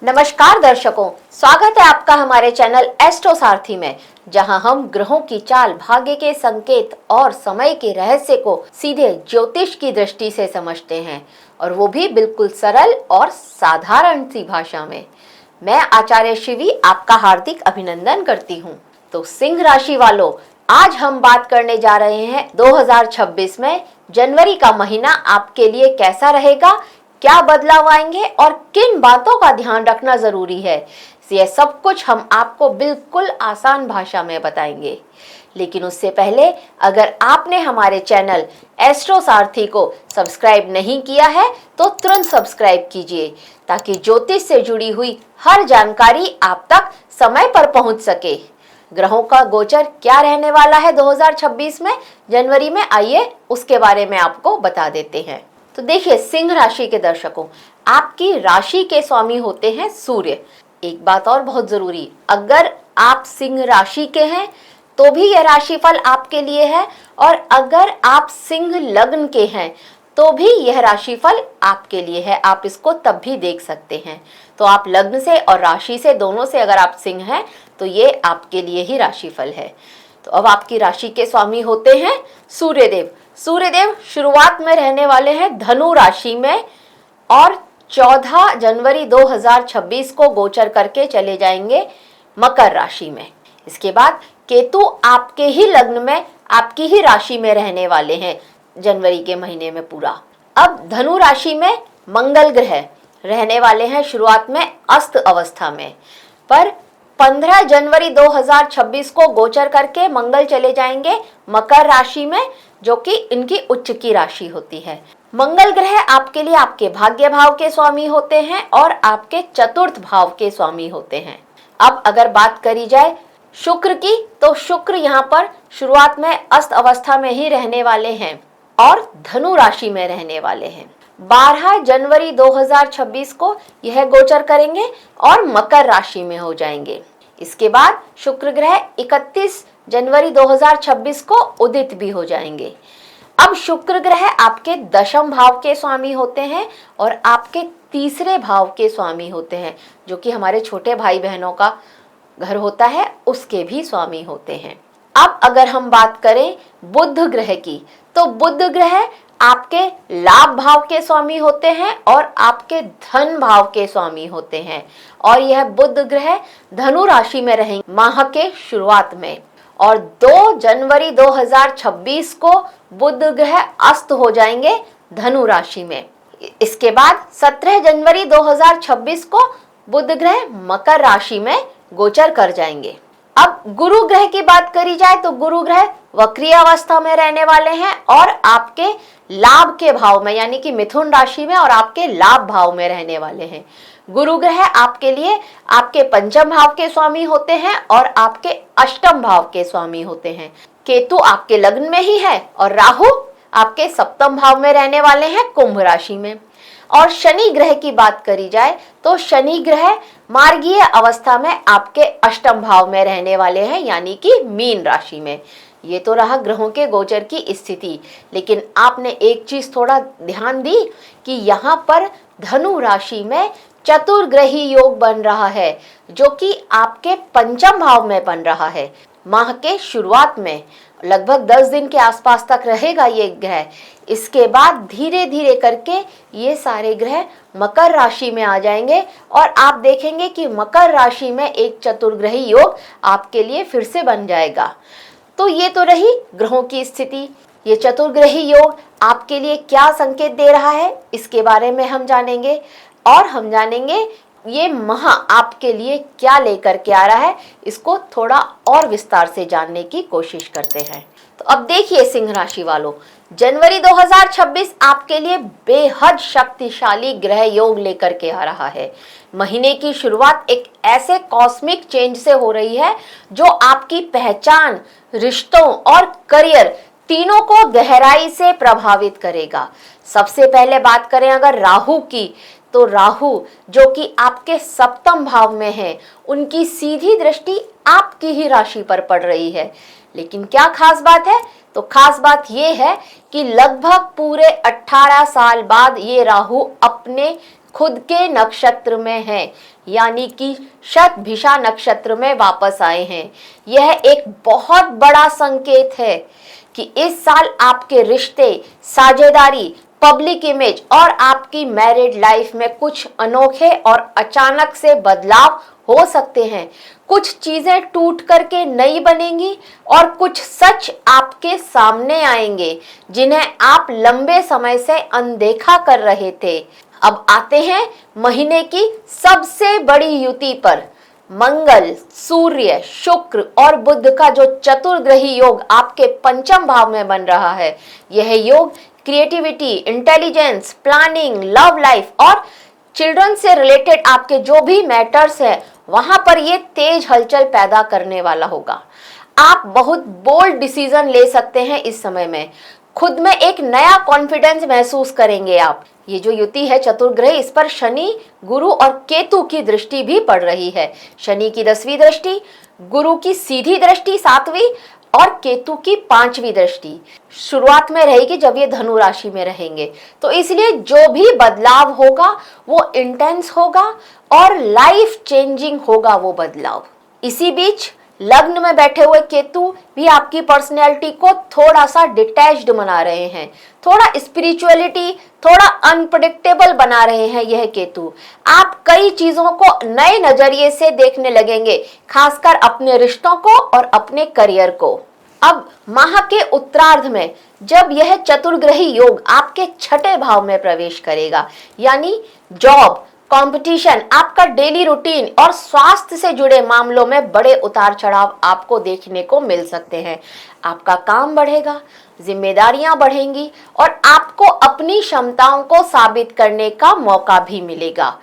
नमस्कार दर्शकों, स्वागत है आपका हमारे चैनल एस्ट्रो सारथी में, जहां हम ग्रहों की चाल, भाग्य के संकेत और समय के रहस्य को सीधे ज्योतिष की दृष्टि से समझते हैं, और वो भी बिल्कुल सरल और साधारण सी भाषा में। मैं आचार्य शिवी आपका हार्दिक अभिनंदन करती हूँ। तो सिंह राशि वालों, आज हम बात करने जा रहे हैं 2026 में जनवरी का महीना आपके लिए कैसा रहेगा, क्या बदलाव आएंगे और किन बातों का ध्यान रखना जरूरी है। यह सब कुछ हम आपको बिल्कुल आसान भाषा में बताएंगे। लेकिन उससे पहले अगर आपने हमारे चैनल एस्ट्रो सारथी को सब्सक्राइब नहीं किया है तो तुरंत सब्सक्राइब कीजिए, ताकि ज्योतिष से जुड़ी हुई हर जानकारी आप तक समय पर पहुंच सके। ग्रहों का गोचर क्या रहने वाला है 2026 में जनवरी में, आइए उसके बारे में आपको बता देते हैं। तो देखिए, सिंह राशि के दर्शकों, आपकी राशि के स्वामी होते हैं सूर्य। एक बात और बहुत जरूरी, अगर आप सिंह राशि के हैं तो भी यह राशिफल आपके लिए है, और अगर आप सिंह लग्न के हैं तो भी यह राशिफल आपके लिए है। आप इसको तब भी देख सकते हैं। तो आप लग्न से और राशि से, दोनों से अगर आप सिंह हैं तो ये आपके लिए ही राशिफल है। तो अब आपकी राशि के स्वामी होते हैं सूर्यदेव। सूर्यदेव शुरुआत में रहने वाले हैं धनु राशि में, और 14 जनवरी 2026 को गोचर करके चले जाएंगे मकर राशि में। इसके बाद केतु आपके ही लग्न में, आपकी ही राशि में रहने वाले हैं जनवरी के महीने में पूरा। अब धनु राशि में मंगल ग्रह रहने वाले हैं शुरुआत में अस्त अवस्था में, पर 15 जनवरी 2026 को गोचर करके मंगल चले जाएंगे मकर राशि में, जो कि इनकी उच्च की राशि होती है। मंगल ग्रह आपके लिए आपके भाग्य भाव के स्वामी होते हैं और आपके चतुर्थ भाव के स्वामी होते हैं। अब अगर बात करी जाए शुक्र की, तो शुक्र यहाँ पर शुरुआत में अस्त अवस्था में ही रहने वाले हैं और धनु राशि में रहने वाले हैं। 12 जनवरी 2026 को यह गोचर करेंगे और मकर राशि में हो जाएंगे। इसके बाद शुक्र ग्रह 31 जनवरी 2026 को उदित भी हो जाएंगे। अब शुक्र ग्रह आपके दशम भाव के स्वामी होते हैं और आपके तीसरे भाव के स्वामी होते हैं, जो कि हमारे छोटे भाई बहनों का घर होता है, उसके भी स्वामी होते हैं। अब अगर हम बात करें बुध ग्रह की, तो बुध ग्रह आपके लाभ भाव के स्वामी होते हैं और आपके धन भाव के स्वामी होते हैं, और यह बुध ग्रह धनु राशि में रहेंगे माह के शुरुआत में। और 2 जनवरी 2026 को बुध ग्रह अस्त हो जाएंगे धनु राशि में। इसके बाद 17 जनवरी 2026 को बुध ग्रह मकर राशि में गोचर कर जाएंगे। अब गुरु ग्रह की बात करी जाए तो गुरु ग्रह वक्रीय अवस्था में रहने वाले हैं और आपके लाभ के भाव में, यानी कि मिथुन राशि में और आपके लाभ भाव में रहने वाले हैं। गुरु ग्रह आपके लिए आपके पंचम भाव के स्वामी होते हैं और आपके अष्टम भाव के स्वामी होते हैं। केतु आपके लग्न में ही है और राहु आपके सप्तम भाव में रहने वाले हैं कुंभ राशि में। और शनि ग्रह की बात करी जाए तो शनि ग्रह मार्गीय अवस्था में आपके अष्टम भाव में रहने वाले हैं, यानी कि मीन राशि में। ये तो रहा ग्रहों के गोचर की स्थिति। लेकिन आपने एक चीज थोड़ा ध्यान दी कि यहाँ पर धनु राशि में चतुर्ग्रही योग बन रहा है, जो कि आपके पंचम भाव में बन रहा है। माह के शुरुआत में लगभग 10 दिन के आसपास तक रहेगा ये ग्रह। इसके बाद धीरे धीरे करके ये सारे ग्रह मकर राशि में आ जाएंगे और आप देखेंगे कि मकर राशि में एक चतुर्ग्रही योग आपके लिए फिर से बन जाएगा। तो ये तो रही ग्रहों की स्थिति। ये चतुर्ग्रही योग आपके लिए क्या संकेत दे रहा है, इसके बारे में हम जानेंगे, और हम जानेंगे ये माह आपके लिए क्या लेकर के आ रहा है। इसको थोड़ा और विस्तार से जानने की कोशिश करते हैं। तो अब देखिए सिंह राशि वालों, जनवरी 2026 आपके लिए बेहद शक्तिशाली ग्रह योग लेकर के आ रहा है। महीने की शुरुआत एक ऐसे कॉस्मिक चेंज से हो रही है जो आपकी पहचान, रिश्तों और करियर तीनों को गहराई से प्रभावित करेगा। सबसे पहले बात करें अगर राहु की, तो राहु जो कि आपके सप्तम भाव में है, उनकी सीधी दृष्टि आपकी ही राशि पर पड़ रही है। लेकिन क्या खास बात है, तो खास बात यह है कि लगभग पूरे 18 साल बाद ये राहु अपने खुद के नक्षत्र में हैं, यानी कि शतभिषा नक्षत्र में वापस आए हैं। यह एक बहुत बड़ा संकेत है कि इस साल आपके रिश्ते, साझेदारी, पब्लिक इमेज और आपकी मैरिड लाइफ में कुछ अनोखे और अचानक से बदलाव हो सकते हैं। कुछ चीजें टूट करके नई बनेंगी और कुछ सच आपके सामने आएंगे जिन्हें आप लंबे समय से अनदेखा कर रहे थे। अब आते हैं महीने की सबसे बड़ी युति पर। मंगल, सूर्य, शुक्र और बुध का जो चतुर्ग्रही योग आपके पंचम भाव में बन रहा है, यह योग creativity, intelligence, planning, love life और चिल्ड्रन से रिलेटेड आपके जो भी मैटर्स है वहां पर ये तेज हलचल पैदा करने वाला होगा। आप बहुत बोल्ड डिसीजन ले सकते हैं इस समय में। खुद में एक नया कॉन्फिडेंस महसूस करेंगे आप। ये जो युति है चतुर्ग्रह, इस पर शनि, गुरु और केतु की दृष्टि भी पड़ रही है। शनि की 10वीं दृष्टि, गुरु की सीधी दृष्टि 7वीं और केतु की 5वीं दृष्टि शुरुआत में रहेगी जब ये धनु राशि में रहेंगे। तो इसलिए जो भी बदलाव होगा वो इंटेंस होगा और लाइफ चेंजिंग होगा वो बदलाव। इसी बीच लग्न में बैठे हुए केतु भी आपकी पर्सनैलिटी को थोड़ा सा डिटैच्ड बना रहे हैं, थोड़ा स्पिरिचुअलिटी, थोड़ा अनप्रेडिक्टेबल बना रहे हैं। यह केतु आप कई चीजों को नए नजरिए से देखने लगेंगे, खासकर अपने रिश्तों को और अपने करियर को। अब माह के उत्तरार्ध में जब यह चतुर्ग्रही योग आपके 6ठे भाव में प्रवेश करेगा, यानी जॉब, कंपटीशन, आपका डेली रूटीन और स्वास्थ्य से जुड़े मामलों में बड़े उतार चढ़ाव आपको देखने को मिल सकते हैं। आपका काम बढ़ेगा, जिम्मेदारियां बढ़ेंगी और आपको अपनी क्षमताओं को साबित करने का मौका भी मिलेगा।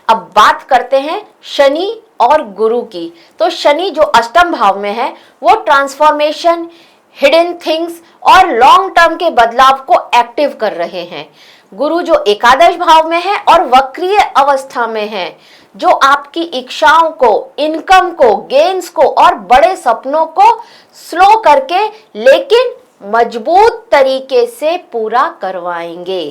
अब बात करते हैं शनि और गुरु की। तो शनि जो अष्टम भाव में है वो ट्रांसफॉर्मेशन, हिडन थिंग्स और लॉन्ग टर्म के बदलाव को एक्टिव कर रहे हैं। गुरु जो एकादश भाव में है और वक्रीय अवस्था में है, जो आपकी इच्छाओं को, इनकम को, गेन्स को और बड़े सपनों को स्लो करके लेकिन मजबूत तरीके से पूरा करवाएंगे।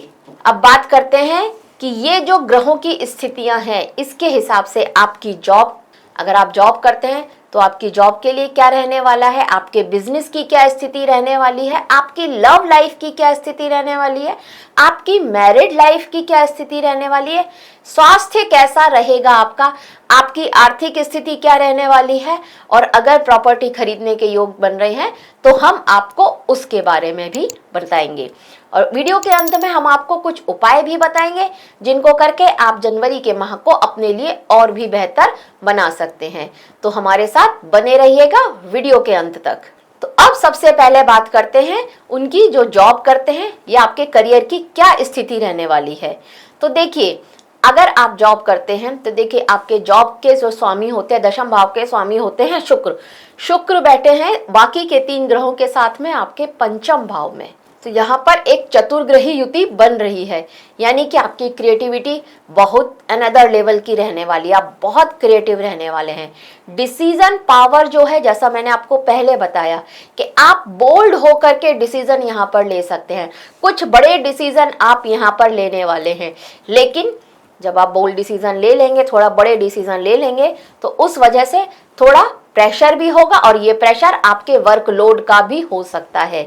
अब बात करते हैं कि ये जो ग्रहों की स्थितियां हैं इसके हिसाब से आपकी जॉब, अगर आप जॉब करते हैं तो आपकी जॉब के लिए क्या रहने वाला है, आपके बिजनेस की क्या स्थिति रहने वाली है, आपकी लव लाइफ की क्या स्थिति रहने वाली है, आपकी मैरिड लाइफ की क्या स्थिति रहने वाली है, स्वास्थ्य कैसा रहेगा आपका, आपकी आर्थिक स्थिति क्या रहने वाली है, और अगर प्रॉपर्टी खरीदने के योग बन रहे हैं तो हम आपको उसके बारे में भी बताएंगे। और वीडियो के अंत में हम आपको कुछ उपाय भी बताएंगे जिनको करके आप जनवरी के माह को अपने लिए और भी बेहतर बना सकते हैं। तो हमारे साथ बने रहिएगा वीडियो के अंत तक। तो अब सबसे पहले बात करते हैं उनकी जो जॉब करते हैं या आपके करियर की क्या स्थिति रहने वाली है। तो देखिए, अगर आप जॉब करते हैं तो देखिए आपके जॉब के जो स्वामी होते हैं, दशम भाव के स्वामी होते हैं शुक्र। शुक्र बैठे हैं बाकी के 3 ग्रहों के साथ में आपके पंचम भाव में। तो यहाँ पर एक चतुर्ग्रही युति बन रही है, यानी कि आपकी क्रिएटिविटी बहुत अनदर लेवल की रहने वाली है। आप बहुत क्रिएटिव रहने वाले हैं। डिसीजन पावर जो है, जैसा मैंने आपको पहले बताया कि आप बोल्ड होकर के डिसीजन यहाँ पर ले सकते हैं। कुछ बड़े डिसीजन आप यहाँ पर लेने वाले हैं, लेकिन जब आप बोल्ड डिसीजन ले लेंगे, थोड़ा बड़े डिसीजन ले लेंगे, तो उस वजह से थोड़ा प्रेशर भी होगा और ये प्रेशर आपके वर्कलोड का भी हो सकता है।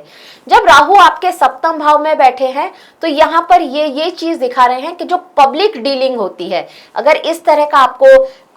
जब राहु आपके सप्तम भाव में बैठे हैं तो यहाँ पर ये चीज दिखा रहे हैं कि जो पब्लिक डीलिंग होती है, अगर इस तरह का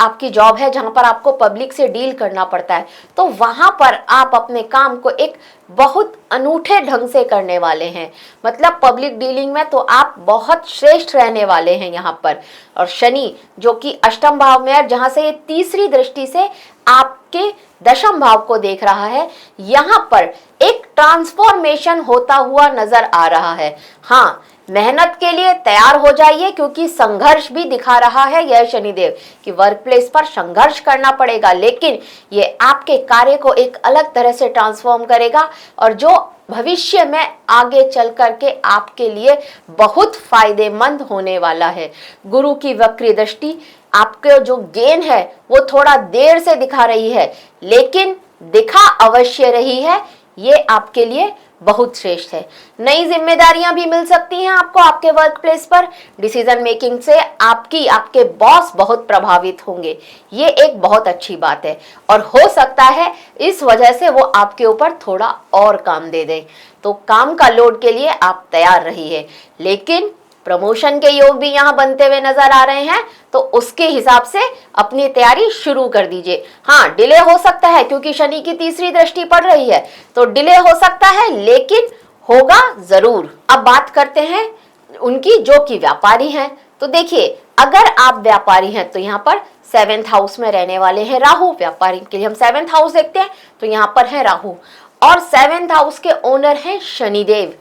आपकी जॉब है जहां पर आपको पब्लिक से डील करना पड़ता है, तो वहां पर आप अपने काम को एक बहुत अनूठे ढंग से करने वाले हैं। मतलब पब्लिक डीलिंग में तो आप बहुत श्रेष्ठ रहने वाले हैं यहाँ पर। और शनि जो कि अष्टम भाव में है, जहां से ये तीसरी दृष्टि से आपके दशम भाव को देख रहा है, यहाँ पर एक ट्रांसफॉर्मेशन होता हुआ नजर आ रहा है। हाँ, मेहनत के लिए तैयार हो जाइए, क्योंकि संघर्ष भी दिखा रहा है यह शनिदेव कि वर्क प्लेस पर संघर्ष करना पड़ेगा, लेकिन ये आपके कार्य को एक अलग तरह से ट्रांसफॉर्म करेगा और जो भविष्य में आगे चल करके आपके लिए बहुत फायदेमंद होने वाला है। गुरु की वक्री दृष्टि आपके जो गेन है वो थोड़ा देर से दिखा रही है, लेकिन दिखा अवश्य रही है। ये आपके लिए बहुत श्रेष्ठ है। नई जिम्मेदारियां भी मिल सकती हैं आपको आपके वर्क प्लेस पर। डिसीजन मेकिंग से आपके बॉस बहुत प्रभावित होंगे, ये एक बहुत अच्छी बात है। और हो सकता है इस वजह से वो आपके ऊपर थोड़ा और काम दे दें, तो काम का लोड के लिए आप तैयार रहिए। लेकिन प्रमोशन के योग भी यहाँ बनते हुए नजर आ रहे हैं, तो उसके हिसाब से अपनी तैयारी शुरू कर दीजिए। हाँ, डिले हो सकता है क्योंकि शनि की तीसरी दृष्टि पड़ रही है, तो डिले हो सकता है, लेकिन होगा जरूर। अब बात करते हैं उनकी जो कि व्यापारी हैं। तो देखिए, अगर आप व्यापारी हैं तो यहाँ पर 7th हाउस में रहने वाले हैं राहु। व्यापारी के लिए हम 7th हाउस देखते हैं, तो यहाँ पर है राहु, और 7th हाउस के ओनर हैं शनिदेव।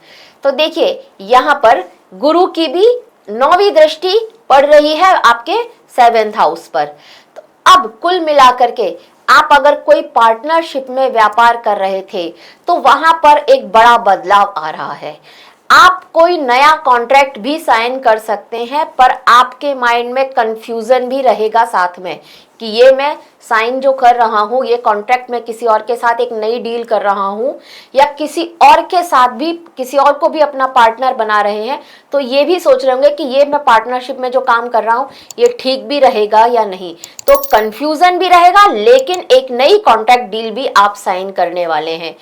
तो देखिए, यहाँ पर गुरु की भी 9वीं दृष्टि पड़ रही है आपके 7th हाउस पर। तो अब कुल मिलाकर के आप अगर कोई पार्टनरशिप में व्यापार कर रहे थे तो वहां पर एक बड़ा बदलाव आ रहा है। आप कोई नया कॉन्ट्रैक्ट भी साइन कर सकते हैं, पर आपके माइंड में कंफ्यूजन भी रहेगा साथ में कि ये मैं साइन जो कर रहा हूँ, ये कॉन्ट्रैक्ट में किसी और के साथ एक नई डील कर रहा हूँ, या किसी और के साथ भी किसी और को भी अपना पार्टनर बना रहे हैं, तो ये भी सोच रहे होंगे कि ये मैं पार्टनरशिप में जो काम कर रहा हूँ ये ठीक भी रहेगा या नहीं। तो कंफ्यूजन भी रहेगा, लेकिन एक नई कॉन्ट्रैक्ट डील भी आप साइन करने वाले हैं।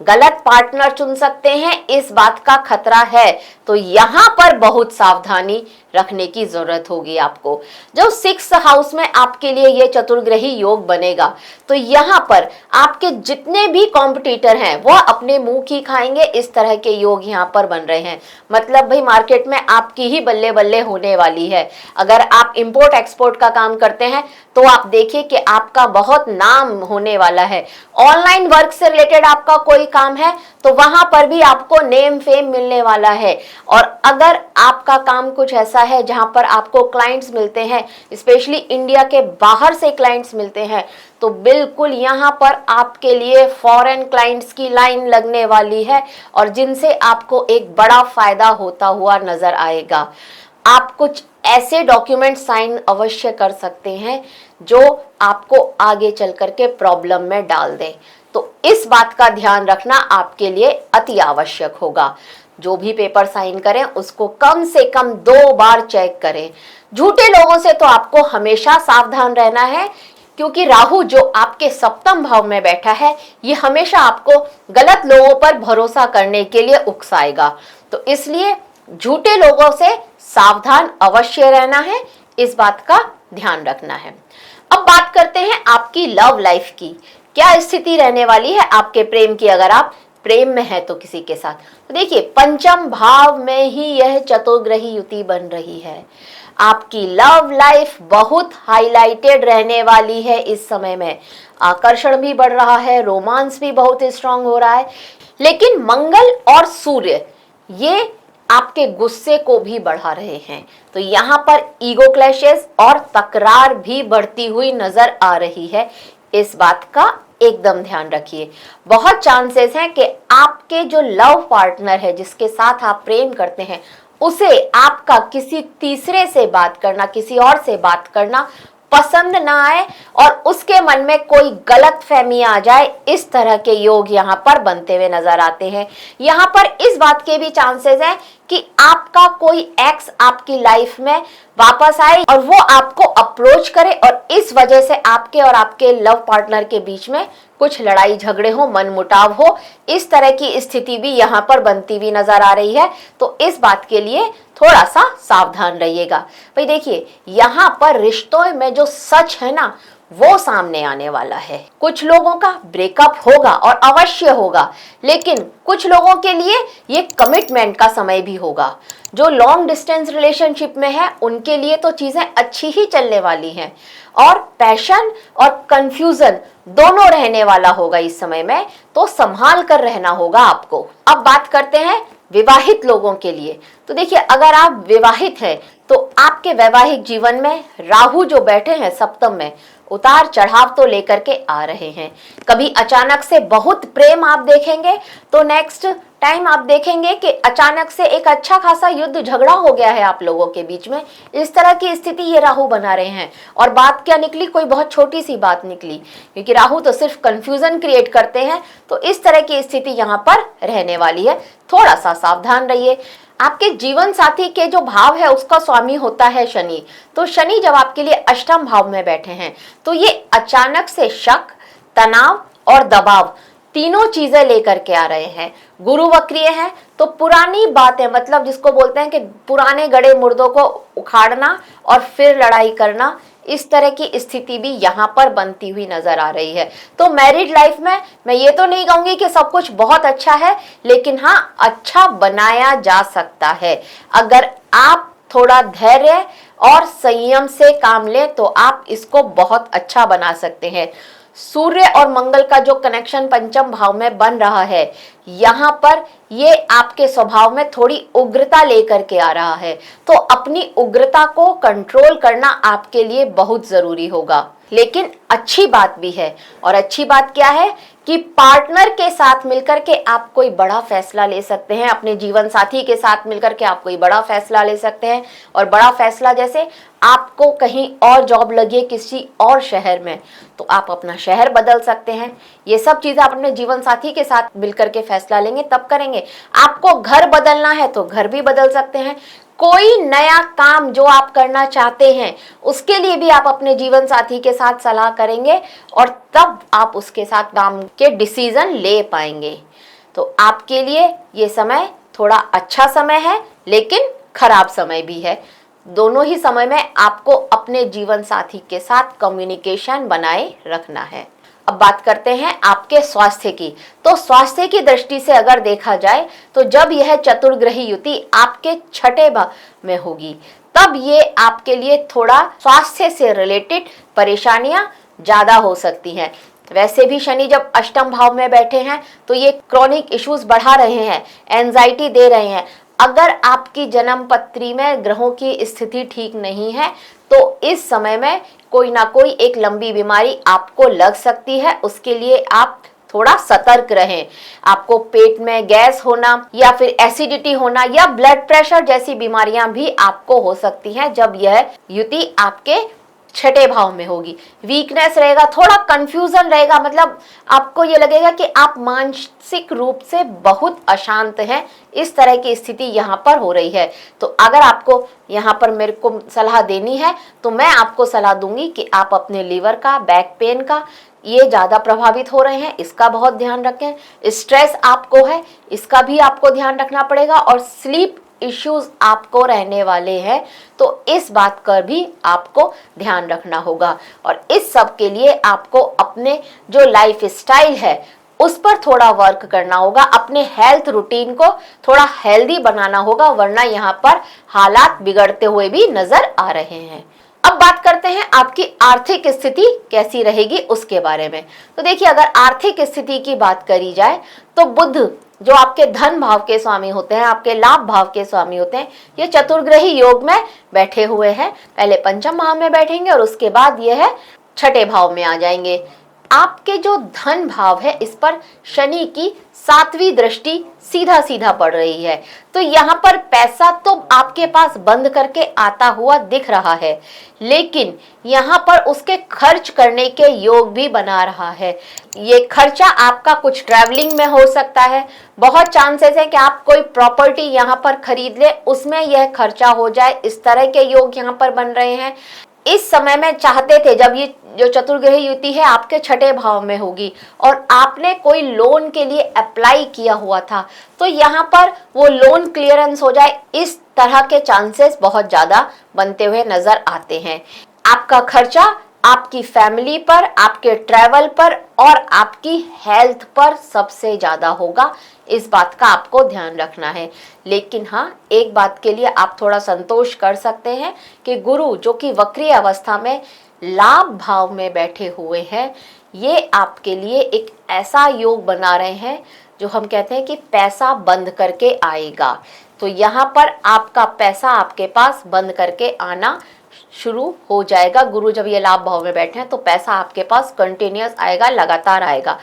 गलत पार्टनर चुन सकते हैं, इस बात का खतरा है, तो यहां पर बहुत सावधानी रखने की जरूरत होगी आपको। जो 6th हाउस में आपके लिए ये चतुर्ग्रही योग बनेगा, तो यहां पर आपके जितने भी कॉम्पिटिटर हैं वह अपने मुंह की खाएंगे। इस तरह के योग यहां पर बन रहे हैं। मतलब भाई, मार्केट में आपकी ही बल्ले बल्ले होने वाली है। अगर आप इंपोर्ट एक्सपोर्ट का काम करते हैं तो आप देखिए कि आपका बहुत नाम होने वाला है। ऑनलाइन वर्क से रिलेटेड आपका कोई काम है तो वहां पर भी आपको नेम फेम मिलने वाला है। और अगर आपका काम कुछ ऐसा है जहां पर आपको क्लाइंट्स मिलते हैं, स्पेशली इंडिया के बाहर से क्लाइंट्स मिलते हैं, तो बिल्कुल यहां पर आपके लिए फॉरेन क्लाइंट्स की लाइन लगने वाली है, और जिनसे आपको एक बड़ा फायदा होता हुआ नजर आएगा। आप कुछ ऐसे डॉक्यूमेंट साइन अवश्य कर सकते हैं जो आपको आगे चल करके प्रॉब्लम में डाल दें, तो इस बात का ध्यान रखना आपके लिए अति आवश्यक होगा। जो भी पेपर साइन करें उसको कम से कम 2 बार चेक करें। झूठे लोगों से तो आपको हमेशा सावधान रहना है, क्योंकि राहु जो आपके 7th भाव में बैठा है ये हमेशा आपको गलत लोगों पर भरोसा करने के लिए उकसाएगा। तो इसलिए झूठे लोगों से सावधान अवश्य रहना है, इस बात का ध्यान रखना है। अब बात करते हैं आपकी लव लाइफ की, क्या स्थिति रहने वाली है आपके प्रेम की, अगर आप प्रेम में है तो किसी के साथ। तो देखिए, 5th भाव में ही यह चतुर्ग्रही युति बन रही है। आपकी लव लाइफ बहुत हाईलाइटेड रहने वाली है इस समय में। आकर्षण भी बढ़ रहा है, रोमांस भी बहुत स्ट्रांग हो रहा है, लेकिन मंगल और सूर्य ये आपके गुस्से को भी बढ़ा रहे हैं। तो यहाँ पर ईगो क्लैशेस और तकरार भी बढ़ती हुई नजर आ रही है। इस बात का एकदम ध्यान रखिए। बहुत चांसेस हैं कि आपके जो लव पार्टनर है, जिसके साथ आप प्रेम करते हैं, उसे आपका किसी तीसरे से बात करना, किसी और से बात करना पसंद ना आए, और उसके मन में कोई गलत फहमी आ जाए। इस तरह के योग यहाँ पर बनते हुए नजर आते हैं। यहाँ पर इस बात के भी चांसेस हैं कि आपका कोई एक्स आपकी लाइफ में वापस आए और वो आपको अप्रोच करे, और इस वजह से आपके और आपके लव पार्टनर के बीच में कुछ लड़ाई झगड़े हो, मनमुटाव हो। इस तरह की स्थिति भी यहाँ पर बनती हुई नजर आ रही है। तो इस बात के लिए थोड़ा सा सावधान रहिएगा। भाई देखिए, यहाँ पर रिश्तों में जो सच है ना, वो सामने आने वाला है। कुछ लोगों का ब्रेकअप होगा और अवश्य होगा, लेकिन कुछ लोगों के लिए ये कमिटमेंट का समय भी होगा। जो लॉन्ग डिस्टेंस रिलेशनशिप में है उनके लिए तो चीजें अच्छी ही चलने वाली हैं, और पैशन और कंफ्यूजन दोनों रहने वाला होगा इस समय में, तो संभाल कर रहना होगा आपको। अब बात करते हैं विवाहित लोगों के लिए। तो देखिए, अगर आप विवाहित हैं तो आपके वैवाहिक जीवन में राहु जो बैठे हैं 7th में, उतार चढ़ाव तो लेकर के आ रहे हैं। कभी अचानक से बहुत प्रेम आप देखेंगे, तो नेक्स्ट टाइम आप देखेंगे कि अचानक से एक अच्छा खासा युद्ध झगड़ा हो गया है आप लोगों के बीच में। इस तरह की स्थिति ये राहु बना रहे हैं। और बात क्या निकली, कोई बहुत छोटी सी बात निकली, क्योंकि राहु तो सिर्फ कंफ्यूजन क्रिएट करते हैं। तो इस तरह की स्थिति यहाँ पर रहने वाली है, थोड़ा सा सावधान रहिए। आपके जीवन साथी के जो भाव है उसका स्वामी होता है शनि। तो शनि जब आपके लिए अष्टम भाव में बैठे हैं तो ये अचानक से शक, तनाव और दबाव तीनों चीजें लेकर के आ रहे हैं। गुरु वक्रीय है तो पुरानी बातें, मतलब जिसको बोलते हैं कि पुराने गड़े मुर्दों को उखाड़ना और फिर लड़ाई करना, इस तरह की स्थिति भी यहाँ पर बनती हुई नजर आ रही है। तो मैरिड लाइफ में मैं ये तो नहीं कहूंगी कि सब कुछ बहुत अच्छा है, लेकिन हाँ, अच्छा बनाया जा सकता है। अगर आप थोड़ा धैर्य और संयम से काम लें तो आप इसको बहुत अच्छा बना सकते हैं। सूर्य और मंगल का जो कनेक्शन पंचम भाव में बन रहा है, यहाँ पर ये आपके स्वभाव में थोड़ी उग्रता लेकर के आ रहा है। तो अपनी उग्रता को कंट्रोल करना आपके लिए बहुत जरूरी होगा। लेकिन अच्छी बात भी है, और अच्छी बात क्या है कि पार्टनर के साथ मिलकर के आप कोई बड़ा फैसला ले सकते हैं। अपने जीवन साथी के साथ मिलकर के आप कोई बड़ा फैसला ले सकते हैं। और बड़ा फैसला जैसे आपको कहीं और जॉब लगी है किसी और शहर में, तो आप अपना शहर बदल सकते हैं। ये सब चीजें आप अपने जीवन साथी के साथ मिलकर के फैसला लेंगे तब करेंगे। आपको घर बदलना है तो घर भी बदल सकते हैं। कोई नया काम जो आप करना चाहते हैं उसके लिए भी आप अपने जीवन साथी के साथ सलाह करेंगे और तब आप उसके साथ काम के डिसीजन ले पाएंगे। तो आपके लिए ये समय थोड़ा अच्छा समय है, लेकिन खराब समय भी है। दोनों ही समय में आपको अपने जीवन साथी के साथ कम्युनिकेशन बनाए रखना है। अब बात करते हैं आपके स्वास्थ्य की। तो स्वास्थ्य की दृष्टि से अगर देखा जाए तो जब यह चतुर्ग्रही युति आपके छठे भाव में होगी, तब ये आपके लिए थोड़ा स्वास्थ्य से रिलेटेड परेशानियां ज्यादा हो सकती हैं। वैसे भी शनि जब अष्टम भाव में बैठे हैं तो ये क्रॉनिक इश्यूज बढ़ा रहे हैं, एंजाइटी दे रहे हैं। अगर आपकी जन्म पत्री में ग्रहों की स्थिति ठीक नहीं है तो इस समय में कोई ना कोई एक लंबी बीमारी आपको लग सकती है। उसके लिए आप थोड़ा सतर्क रहें। आपको पेट में गैस होना या फिर एसिडिटी होना या ब्लड प्रेशर जैसी बीमारियां भी आपको हो सकती हैं जब यह युति आपके छठे भाव में होगी। वीकनेस रहेगा, थोड़ा कंफ्यूजन रहेगा, मतलब आपको ये लगेगा कि आप मानसिक रूप से बहुत अशांत हैं। इस तरह की स्थिति यहाँ पर हो रही है। तो अगर आपको यहाँ पर मेरे को सलाह देनी है तो मैं आपको सलाह दूंगी कि आप अपने लीवर का, बैक पेन का, ये ज्यादा प्रभावित हो रहे हैं, इसका बहुत ध्यान रखें। स्ट्रेस आपको है, इसका भी आपको ध्यान रखना पड़ेगा। और स्लीप इश्यूज आपको रहने वाले हैं, तो इस बात का भी आपको ध्यान रखना होगा। और इस सब के लिए आपको अपने जो लाइफ स्टाइल है उस पर थोड़ा वर्क करना होगा। अपने हेल्थ रूटीन को थोड़ा हेल्दी बनाना होगा, वरना यहाँ पर हालात बिगड़ते हुए भी नजर आ रहे हैं। अब बात करते हैं आपकी आर्थिक स्थिति कैसी रहेगी उसके बारे में। तो देखिए, अगर आर्थिक स्थिति की बात करी जाए तो बुध जो आपके धन भाव के स्वामी होते हैं, आपके लाभ भाव के स्वामी होते हैं, ये चतुर्ग्रही योग में बैठे हुए हैं। पहले पंचम भाव में बैठेंगे और उसके बाद यह छठे भाव में आ जाएंगे। आपके जो धन भाव है इस पर शनि की 7वीं दृष्टि सीधा सीधा पड़ रही है। तो यहाँ पर पैसा तो आपके पास बंद करके आता हुआ दिख रहा है, लेकिन यहाँ पर उसके खर्च करने के योग भी बना रहा है। ये खर्चा आपका कुछ ट्रैवलिंग में हो सकता है। बहुत चांसेस है कि आप कोई प्रॉपर्टी यहाँ पर खरीद ले, उसमें यह खर्चा हो जाए। इस तरह के योग यहाँ पर बन रहे हैं। इस समय में चाहते थे जब ये जो चतुर्ग्रही युति है आपके छठे भाव में होगी और आपने कोई लोन के लिए अप्लाई किया हुआ था, तो यहाँ पर वो लोन क्लियरेंस हो जाए, इस तरह के चांसेस बहुत ज्यादा बनते हुए नजर आते हैं। आपका खर्चा आपकी फैमिली पर, आपके ट्रैवल पर और आपकी हेल्थ पर सबसे ज्यादा होगा। इस बात का आपको ध्यान रखना है। लेकिन हाँ, एक बात के लिए आप थोड़ा संतोष कर सकते हैं कि गुरु जो कि वक्री अवस्था में लाभ भाव में बैठे हुए हैं, ये आपके लिए एक ऐसा योग बना रहे हैं जो हम कहते हैं कि पैसा बंद करके आएगा। तो यहाँ पर आपका पैसा आपके पास बंद करके आना शुरू हो जाएगा। गुरु जब ये लाभ भाव में बैठे हैं तो पैसा आपके पास कंटिन्यूअस आएगा, लगातार आएगा।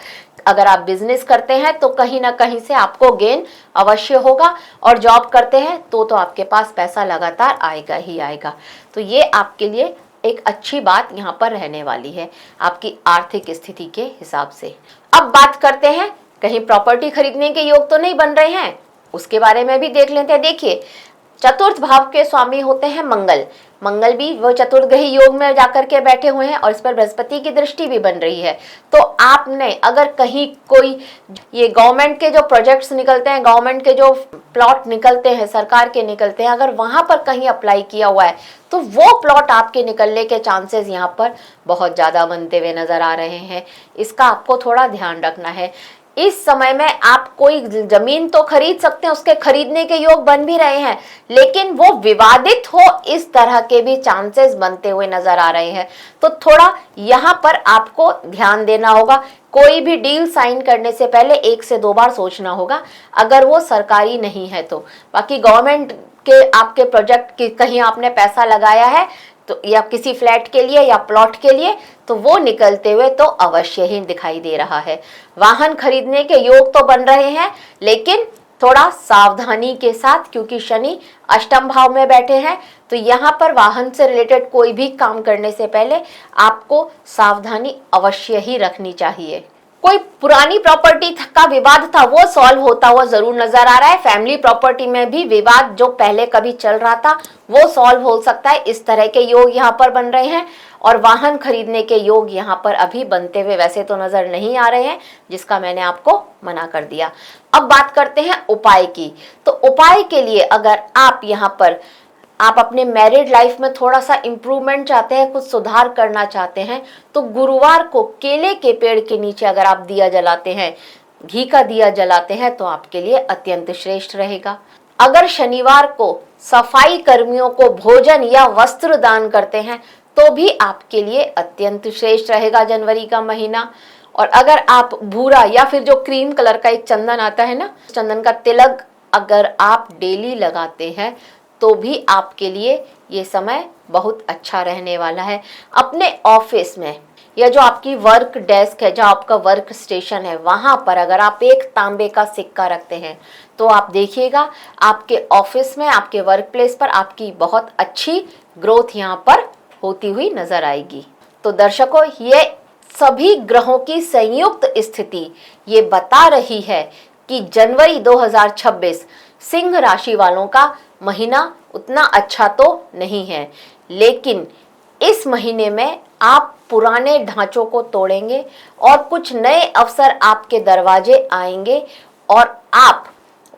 अगर आप बिजनेस करते हैं तो कहीं ना कहीं से आपको गेन अवश्य होगा, और जॉब करते हैं तो आपके पास पैसा लगातार आएगा ही आएगा। तो ये आपके लिए एक अच्छी बात यहाँ पर रहने वाली है आपकी आर्थिक स्थिति के हिसाब से। अब बात करते हैं, कहीं प्रॉपर्टी खरीदने के योग तो नहीं बन रहे हैं, उसके बारे में भी देख लेते हैं। देखिए, चतुर्थ भाव के स्वामी होते हैं मंगल। मंगल भी वो चतुर्ग्रही योग में जाकर के बैठे हुए हैं और इस पर बृहस्पति की दृष्टि भी बन रही है। तो आपने अगर कहीं कोई ये गवर्नमेंट के जो प्रोजेक्ट्स निकलते हैं, गवर्नमेंट के जो प्लॉट निकलते हैं, सरकार के निकलते हैं, अगर वहां पर कहीं अप्लाई किया हुआ है तो वो प्लॉट आपके निकलने के चांसेस यहाँ पर बहुत ज्यादा बनते हुए नजर आ रहे हैं। इसका आपको थोड़ा ध्यान रखना है। इस समय में आप कोई जमीन तो खरीद सकते हैं, उसके खरीदने के योग बन भी रहे हैं, लेकिन वो विवादित हो इस तरह के भी चांसेस बनते हुए नजर आ रहे हैं। तो थोड़ा यहाँ पर आपको ध्यान देना होगा। कोई भी डील साइन करने से पहले 1 से 2 बार सोचना होगा, अगर वो सरकारी नहीं है तो। बाकी गवर्नमेंट के आपके प्रोजेक्ट की कहीं आपने पैसा लगाया है तो, या किसी फ्लैट के लिए या प्लॉट के लिए, तो वो निकलते हुए तो अवश्य ही दिखाई दे रहा है। वाहन खरीदने के योग तो बन रहे हैं, लेकिन थोड़ा सावधानी के साथ, क्योंकि शनि अष्टम भाव में बैठे हैं। तो यहाँ पर वाहन से रिलेटेड कोई भी काम करने से पहले आपको सावधानी अवश्य ही रखनी चाहिए। कोई पुरानी प्रॉपर्टी का विवाद था, वो सॉल्व होता हुआ जरूर नजर आ रहा है। फैमिली प्रॉपर्टी में भी विवाद जो पहले कभी चल रहा था वो सॉल्व हो सकता है। इस तरह के योग यहाँ पर बन रहे हैं। और वाहन खरीदने के योग यहाँ पर अभी बनते हुए वैसे तो नजर नहीं आ रहे हैं, जिसका मैंने आपको मना कर दिया। अब बात करते हैं उपाय की। तो उपाय के लिए अगर आप यहाँ पर आप अपने मैरिड लाइफ में थोड़ा सा इंप्रूवमेंट चाहते हैं, कुछ सुधार करना चाहते हैं, तो गुरुवार को केले के पेड़ के नीचे अगर आप दिया जलाते हैं, घी का दिया जलाते हैं, तो आपके लिए अत्यंत श्रेष्ठ रहेगा। अगर शनिवार को सफाई कर्मियों को भोजन या वस्त्र दान करते हैं तो भी आपके लिए अत्यंत श्रेष्ठ रहेगा जनवरी का महीना। और अगर आप भूरा या फिर जो क्रीम कलर का एक चंदन आता है ना, चंदन का तिलक अगर आप डेली लगाते हैं तो भी आपके लिए ये समय बहुत अच्छा रहने वाला है। अपने ऑफिस में या जो आपकी वर्क डेस्क है, जो आपका वर्क स्टेशन है, वहां पर अगर आप एक तांबे का सिक्का रखते हैं तो आप देखिएगा आपके ऑफिस में, आपके वर्क प्लेस पर आपकी बहुत अच्छी ग्रोथ यहाँ पर होती हुई नजर आएगी। तो दर्शकों, ये सभी ग्रहों की संयुक्त स्थिति ये बता रही है कि जनवरी 2026 सिंह राशि वालों का महीना उतना अच्छा तो नहीं है, लेकिन इस महीने में आप पुराने ढांचों को तोड़ेंगे और कुछ नए अवसर आपके दरवाजे आएंगे और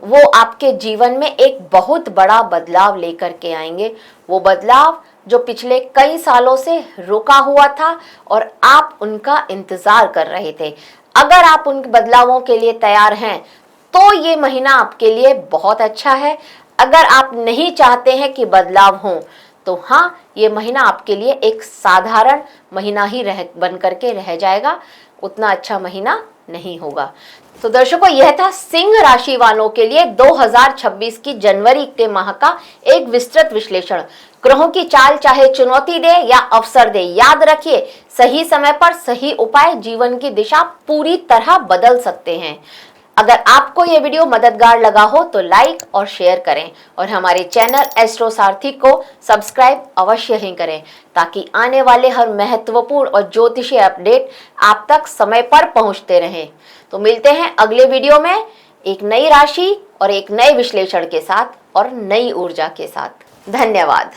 वो आपके जीवन में एक बहुत बड़ा बदलाव लेकर के आएंगे। वो बदलाव जो पिछले कई सालों से रुका हुआ था और आप उनका इंतजार कर रहे थे। अगर आप उन बदलावों के लिए तैयार हैं तो ये महीना आपके लिए बहुत अच्छा है। अगर आप नहीं चाहते हैं कि बदलाव हो तो हाँ, ये महीना आपके लिए एक साधारण महीना ही बन करके रह जाएगा, उतना अच्छा महीना नहीं होगा। तो दर्शकों, यह था सिंह राशि वालों के लिए 2026 की जनवरी के माह का एक विस्तृत विश्लेषण। ग्रहों की चाल चाहे चुनौती दे या अवसर दे, याद रखिए सही समय पर सही उपाय जीवन की दिशा पूरी तरह बदल सकते हैं। अगर आपको ये वीडियो मददगार लगा हो तो लाइक और शेयर करें और हमारे चैनल एस्ट्रो सारथी को सब्सक्राइब अवश्य ही करें, ताकि आने वाले हर महत्वपूर्ण और ज्योतिषीय अपडेट आप तक समय पर पहुंचते रहें। तो मिलते हैं अगले वीडियो में एक नई राशि और एक नए विश्लेषण के साथ और नई ऊर्जा के साथ। धन्यवाद।